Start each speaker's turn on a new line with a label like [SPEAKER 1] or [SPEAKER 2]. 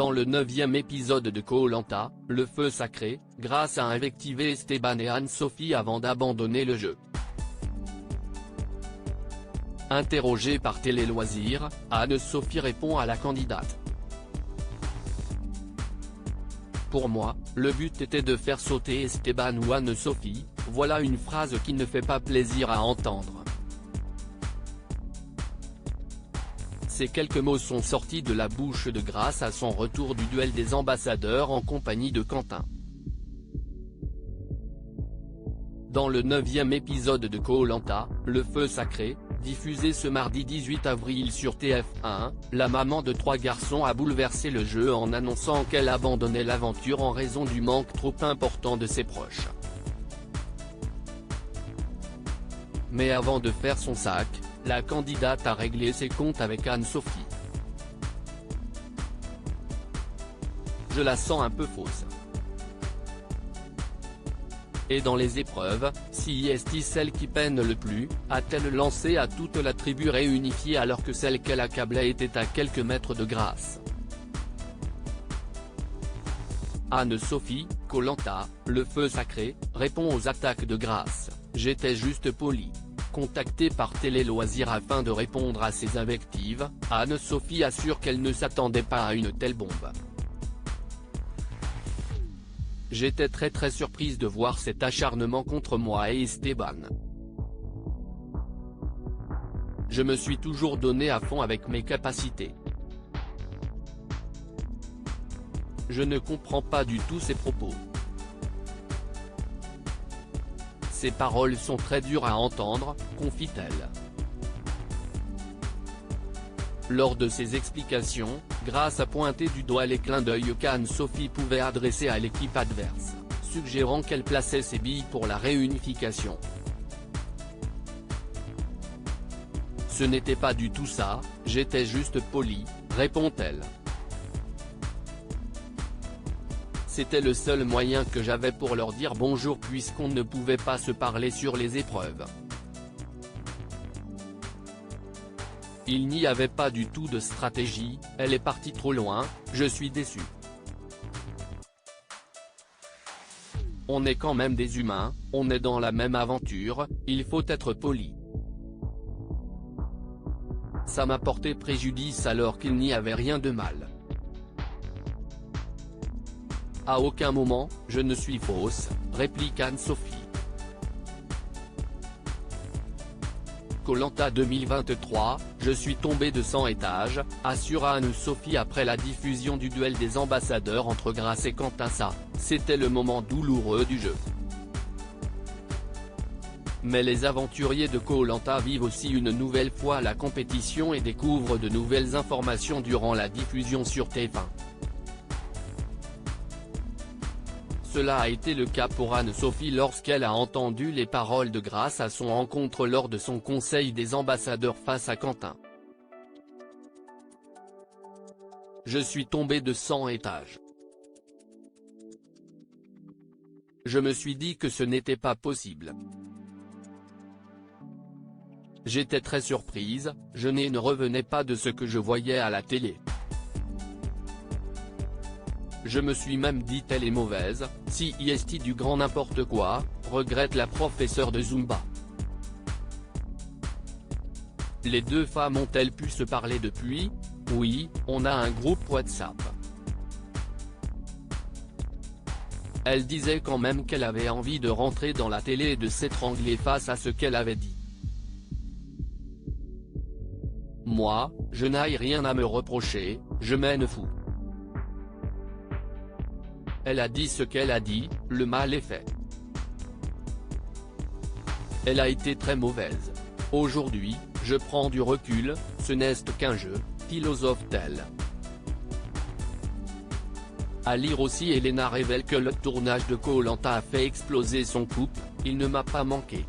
[SPEAKER 1] Dans le 9e épisode de Koh-Lanta, le feu sacré, Grace a invectivé Esteban et Anne-Sophie avant d'abandonner le jeu. Interrogée par Télé Loisirs, Anne-Sophie répond à la candidate. Pour moi, le but était de faire sauter Esteban ou Anne-Sophie, voilà une phrase qui ne fait pas plaisir à entendre. Ces quelques mots sont sortis de la bouche de Grace à son retour du duel des ambassadeurs en compagnie de Quentin. Dans le 9e épisode de Koh-Lanta, le feu sacré, diffusé ce mardi 18 avril sur TF1, la maman de 3 garçons a bouleversé le jeu en annonçant qu'elle abandonnait l'aventure en raison du manque trop important de ses proches. Mais avant de faire son sac, la candidate a réglé ses comptes avec Anne-Sophie. Je la sens un peu fausse. Et dans les épreuves, si est celle qui peine le plus, a-t-elle lancé à toute la tribu réunifiée alors que celle qu'elle accablait était à quelques mètres de Grace. Anne-Sophie, Koh-Lanta, le feu sacré, répond aux attaques de Grace, j'étais juste polie. Contactée par Télé Loisirs afin de répondre à ces invectives, Anne-Sophie assure qu'elle ne s'attendait pas à une telle bombe. J'étais très surprise de voir cet acharnement contre moi et Esteban. Je me suis toujours donné à fond avec mes capacités. Je ne comprends pas du tout ces propos. Ces paroles sont très dures à entendre, confie-t-elle. Lors de ses explications, Grace a pointé du doigt les clins d'œil qu'Anne-Sophie pouvait adresser à l'équipe adverse, suggérant qu'elle plaçait ses billes pour la réunification. Ce n'était pas du tout ça, j'étais juste polie, répond-elle. C'était le seul moyen que j'avais pour leur dire bonjour puisqu'on ne pouvait pas se parler sur les épreuves. Il n'y avait pas du tout de stratégie, elle est partie trop loin, je suis déçue. On est quand même des humains, on est dans la même aventure, il faut être poli. Ça m'a porté préjudice alors qu'il n'y avait rien de mal. À aucun moment, je ne suis fausse, réplique Anne-Sophie. Koh-Lanta 2023, je suis tombée de 100 étages, assure Anne-Sophie après la diffusion du duel des ambassadeurs entre Grace et Quentin. Ça, c'était le moment douloureux du jeu. Mais les aventuriers de Koh-Lanta vivent aussi une nouvelle fois la compétition et découvrent de nouvelles informations durant la diffusion sur TF1. Cela a été le cas pour Anne-Sophie lorsqu'elle a entendu les paroles de Grace à son encontre lors de son conseil des ambassadeurs face à Quentin. Je suis tombée de 100 étages. Je me suis dit que ce n'était pas possible. J'étais très surprise, je ne revenais pas de ce que je voyais à la télé. Je me suis même dit elle est mauvaise, si est du grand n'importe quoi, regrette la professeure de Zumba. Les deux femmes ont-elles pu se parler depuis? Oui, on a un groupe WhatsApp. Elle disait quand même qu'elle avait envie de rentrer dans la télé et de s'étrangler face à ce qu'elle avait dit. Moi, je n'ai rien à me reprocher, je m'en fous. Elle a dit ce qu'elle a dit, le mal est fait. Elle a été très mauvaise. Aujourd'hui, je prends du recul, ce n'est qu'un jeu, philosophe-t-elle. À lire aussi Elena révèle que le tournage de Koh-Lanta a fait exploser son couple, il ne m'a pas manqué.